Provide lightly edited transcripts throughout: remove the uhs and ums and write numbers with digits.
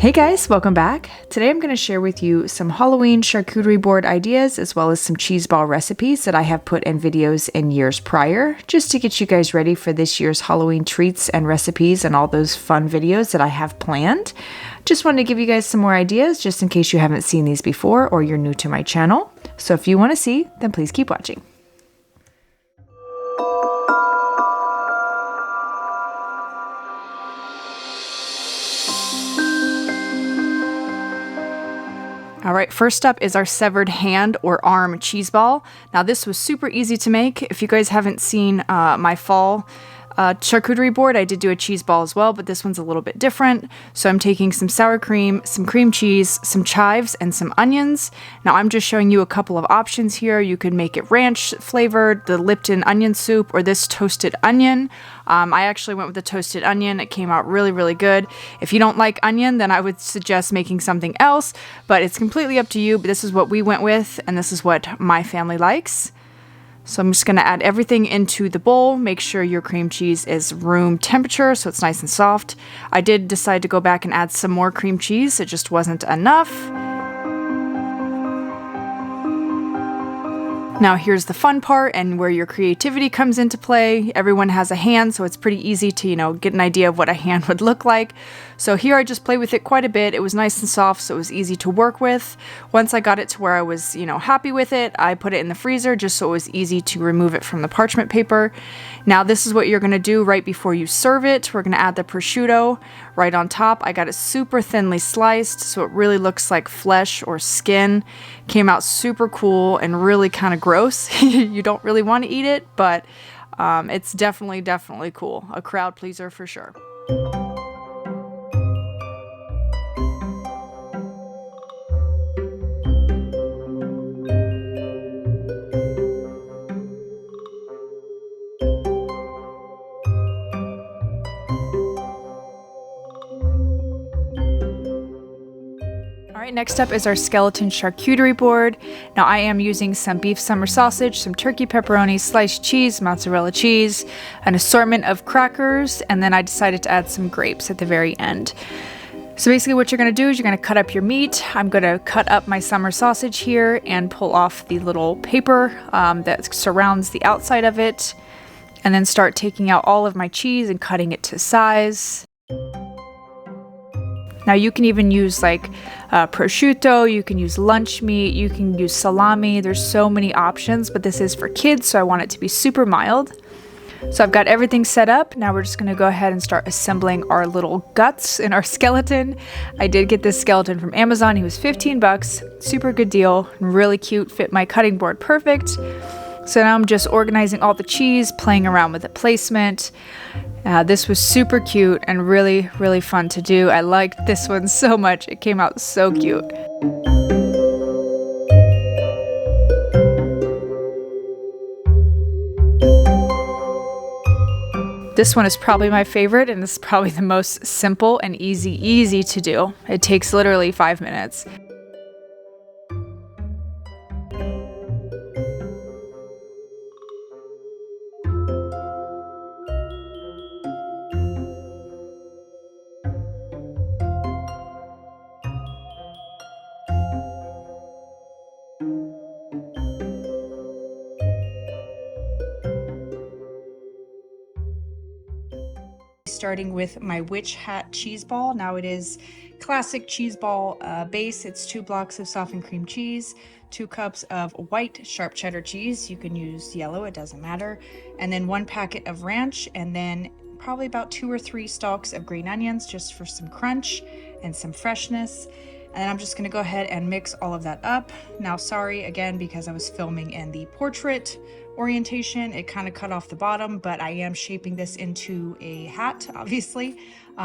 Hey guys, welcome back. Today I'm going to share with you some Halloween charcuterie board ideas as well as some cheese ball recipes that I have put in videos in years prior, just to get you guys ready for this year's Halloween treats and recipes and all those fun videos that I have planned. Just wanted to give you guys some more ideas just in case you haven't seen these before or you're new to my channel. So if you want to see, then please keep watching. All right, first up is our severed hand or arm cheese ball. Now this was super easy to make. If you guys haven't seen my fall charcuterie board, I did do a cheese ball as well, but this one's a little bit different. So I'm taking some sour cream, some cream cheese, some chives, and some onions. Now I'm just showing you a couple of options here. You could make it ranch flavored, the Lipton onion soup, or this toasted onion. I actually went with the toasted onion. It came out really, really good. If you don't like onion, then I would suggest making something else, but it's completely up to you. But this is what we went with, and this is what my family likes. So I'm just going to add everything into the bowl. Make sure your cream cheese is room temperature so it's nice and soft. I did decide to go back and add some more cream cheese. It just wasn't enough. Now here's the fun part and where your creativity comes into play. Everyone has a hand, so it's pretty easy to, get an idea of what a hand would look like. So here I just played with it quite a bit. It was nice and soft, so it was easy to work with. Once I got it to where I was, happy with it, I put it in the freezer just so it was easy to remove it from the parchment paper. Now this is what you're going to do right before you serve it. We're going to add the prosciutto right on top. I got it super thinly sliced, so it really looks like flesh or skin. Came out super cool and really kind of gross. You don't really want to eat it, but it's definitely cool. A crowd pleaser for sure. Alright, next up is our skeleton charcuterie board. Now I am using some beef summer sausage, some turkey pepperoni, sliced cheese, mozzarella cheese, an assortment of crackers, and then I decided to add some grapes at the very end. So basically what you're going to do is you're going to cut up your meat. I'm going to cut up my summer sausage here and pull off the little paper that surrounds the outside of it, and then start taking out all of my cheese and cutting it to size. Now you can even use prosciutto, you can use lunch meat, you can use salami. There's so many options, but this is for kids, so I want it to be super mild. So I've got everything set up. Now we're just going to go ahead and start assembling our little guts in our skeleton. I did get this skeleton from Amazon. He was 15 bucks, super good deal, really cute, fit my cutting board perfect. So now I'm just organizing all the cheese, playing around with the placement. This was super cute and really, really fun to do. I liked this one so much. It came out so cute. This one is probably my favorite, and it's probably the most simple and easy to do. It takes literally 5 minutes. Starting with my witch hat cheese ball. Now it is classic cheese ball base. It's 2 blocks of softened cream cheese, 2 cups of white sharp cheddar cheese. You can use yellow, it doesn't matter. And then 1 packet of ranch, and then probably about 2 or 3 stalks of green onions just for some crunch and some freshness. And I'm just going to go ahead and mix all of that up. Now, sorry again, because I was filming in the portrait orientation, it kind of cut off the bottom, but I am shaping this into a hat, obviously.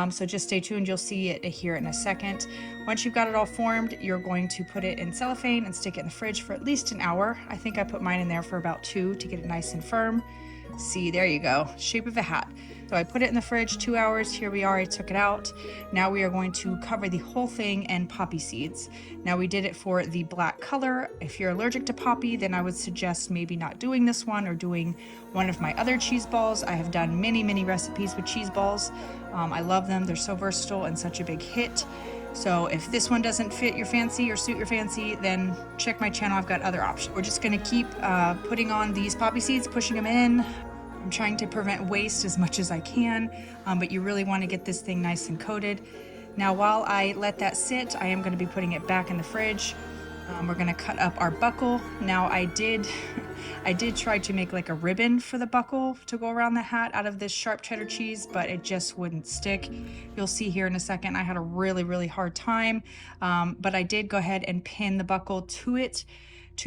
So just stay tuned. You'll see it here in a second. Once you've got it all formed, you're going to put it in cellophane and stick it in the fridge for at least an hour. I think I put mine in there for about 2 to get it nice and firm. See, there you go, shape of a hat. So I put it in the fridge 2 hours. Here we are, I took it out. Now we are going to cover the whole thing in poppy seeds. Now we did it for the black color. If you're allergic to poppy, then I would suggest maybe not doing this one or doing one of my other cheese balls. I have done many recipes with cheese balls. I love them. They're so versatile and such a big hit. So if this one doesn't fit your fancy or suit your fancy, then check my channel, I've got other options. We're just gonna keep putting on these poppy seeds, pushing them in. I'm trying to prevent waste as much as I can, but you really wanna get this thing nice and coated. Now while I let that sit, I am gonna be putting it back in the fridge. We're gonna cut up our buckle. Now I did try to make like a ribbon for the buckle to go around the hat out of this sharp cheddar cheese, but it just wouldn't stick. You'll see here in a second, I had a really hard time, but I did go ahead and pin the buckle to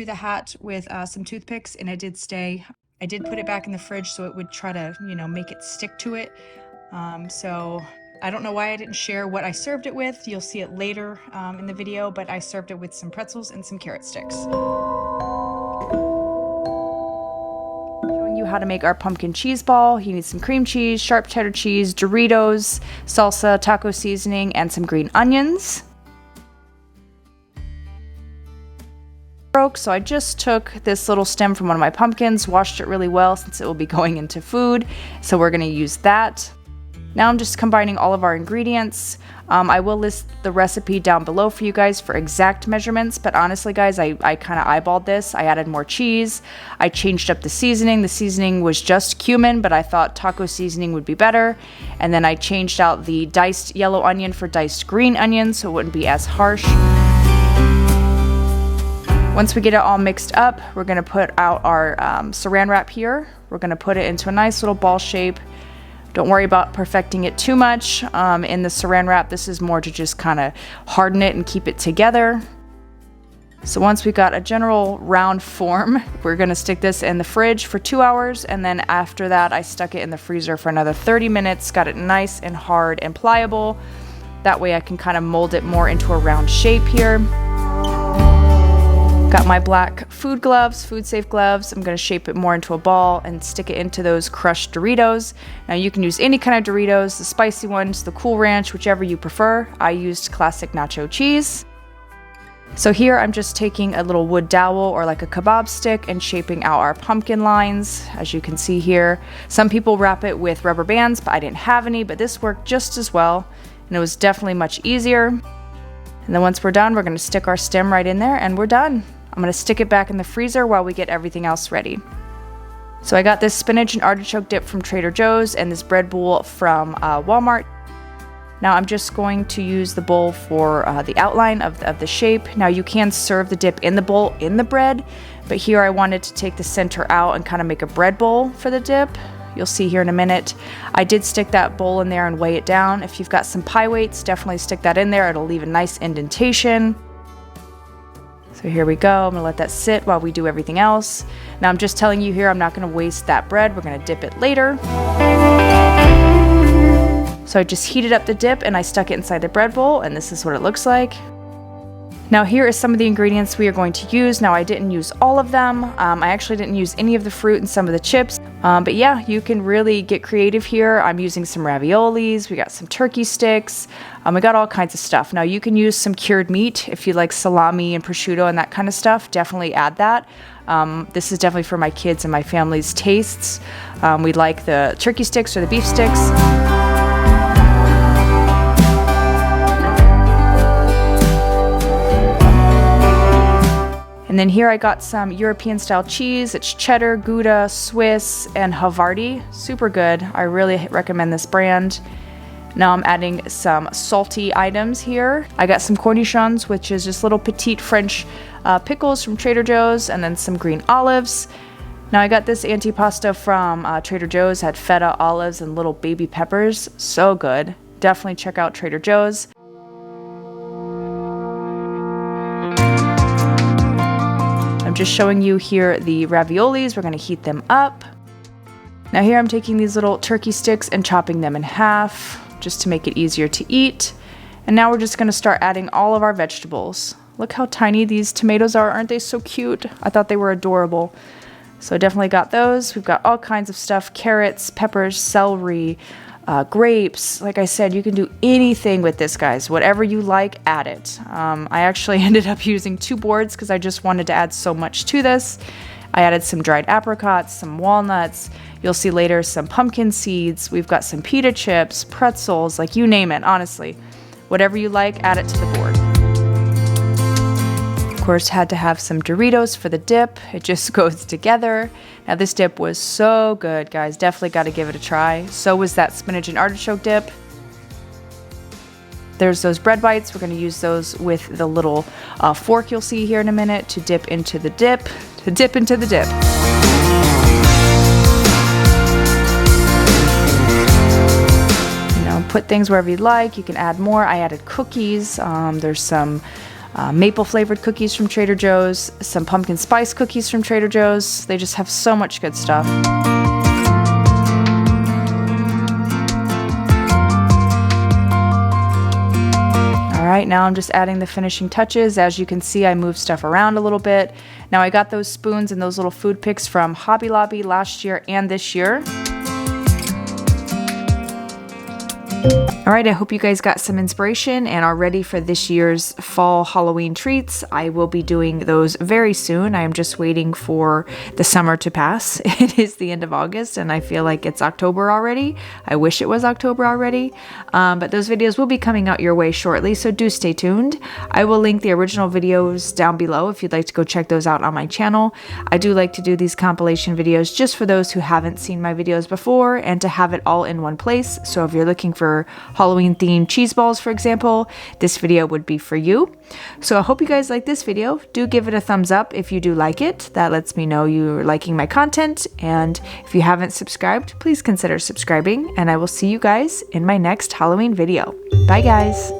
the hat with some toothpicks, and it did stay. I did put it back in the fridge so it would try to, you know, make it stick to it. So I don't know why I didn't share what I served it with. You'll see it later in the video, but I served it with some pretzels and some carrot sticks. Showing you how to make our pumpkin cheese ball. You need some cream cheese, sharp cheddar cheese, Doritos, salsa, taco seasoning, and some green onions. So I just took this little stem from one of my pumpkins, washed it really well since it will be going into food. So we're going to use that. Now I'm just combining all of our ingredients. I will list the recipe down below for you guys for exact measurements, but honestly guys, I kind of eyeballed this. I added more cheese. I changed up the seasoning. The seasoning was just cumin, but I thought taco seasoning would be better. And then I changed out the diced yellow onion for diced green onion so it wouldn't be as harsh. Once we get it all mixed up, we're going to put out our saran wrap here. We're going to put it into a nice little ball shape. Don't worry about perfecting it too much in the saran wrap. This is more to just kind of harden it and keep it together. So once we got a general round form, we're going to stick this in the fridge for 2 hours, and then after that I stuck it in the freezer for another 30 minutes, got it nice and hard and pliable. That way I can kind of mold it more into a round shape here. Got my black food gloves, food safe gloves. I'm gonna shape it more into a ball and stick it into those crushed Doritos. Now you can use any kind of Doritos, the spicy ones, the Cool Ranch, whichever you prefer. I used classic nacho cheese. So here I'm just taking a little wood dowel or like a kebab stick and shaping out our pumpkin lines, as you can see here. Some people wrap it with rubber bands, but I didn't have any, but this worked just as well, and it was definitely much easier. And then once we're done, we're gonna stick our stem right in there and we're done. I'm gonna stick it back in the freezer while we get everything else ready. So I got this spinach and artichoke dip from Trader Joe's and this bread bowl from Walmart. Now I'm just going to use the bowl for the outline of the shape. Now you can serve the dip in the bowl in the bread, but here I wanted to take the center out and kind of make a bread bowl for the dip. You'll see here in a minute. I did stick that bowl in there and weigh it down. If you've got some pie weights, definitely stick that in there. It'll leave a nice indentation. So here we go. I'm gonna let that sit while we do everything else. Now I'm just telling you here, I'm not gonna waste that bread. We're gonna dip it later. So I just heated up the dip and I stuck it inside the bread bowl, and this is what it looks like. Now here is some of the ingredients we are going to use. Now I didn't use all of them. I actually didn't use any of the fruit and some of the chips. But yeah, you can really get creative here. I'm using some raviolis. We got some turkey sticks. We got all kinds of stuff. Now you can use some cured meat if you like salami and prosciutto and that kind of stuff. Definitely add that. This is definitely for my kids and my family's tastes. We like the turkey sticks or the beef sticks. And then here I got some European style cheese. It's cheddar, Gouda, Swiss, and Havarti. Super good. I really recommend this brand. Now I'm adding some salty items here. I got some cornichons, which is just little petite French pickles from Trader Joe's, and then some green olives. Now I got this antipasta from Trader Joe's, had feta, olives, and little baby peppers. So good. Definitely check out Trader Joe's. I'm just showing you here the raviolis. We're gonna heat them up. Now here I'm taking these little turkey sticks and chopping them in half just to make it easier to eat. And now we're just gonna start adding all of our vegetables. Look how tiny these tomatoes are. Aren't they so cute? I thought they were adorable. So I definitely got those. We've got all kinds of stuff: carrots, peppers, celery, grapes. Like I said, you can do anything with this, guys. Whatever you like, add it. I actually ended up using 2 boards because I just wanted to add so much to this. I added some dried apricots, some walnuts. You'll see later some pumpkin seeds. We've got some pita chips, pretzels, like you name it, honestly. Whatever you like, add it to the board. Of course, had to have some Doritos for the dip. It just goes together. Now this dip was so good, guys. Definitely got to give it a try. So was that spinach and artichoke dip. There's those bread bites. We're going to use those with the little fork you'll see here in a minute to dip into the dip. To dip into the dip. You know, put things wherever you'd like. You can add more. I added cookies. There's some maple flavored cookies from Trader Joe's, some pumpkin spice cookies from Trader Joe's. They just have so much good stuff. Alright, now I'm just adding the finishing touches. As you can see, I moved stuff around a little bit. Now I got those spoons and those little food picks from Hobby Lobby last year and this year. Alright, I hope you guys got some inspiration and are ready for this year's fall Halloween treats. I will be doing those very soon. I am just waiting for the summer to pass. It is the end of August and I feel like it's October already. I wish it was October already. But those videos will be coming out your way shortly, so do stay tuned. I will link the original videos down below if you'd like to go check those out on my channel. I do like to do these compilation videos just for those who haven't seen my videos before and to have it all in one place. So if you're looking for Halloween themed cheese balls, for example, this video would be for you. So I hope you guys like this video. Do give it a thumbs up if you do like it. That lets me know you're liking my content. And if you haven't subscribed, please consider subscribing. And I will see you guys in my next Halloween video. Bye guys.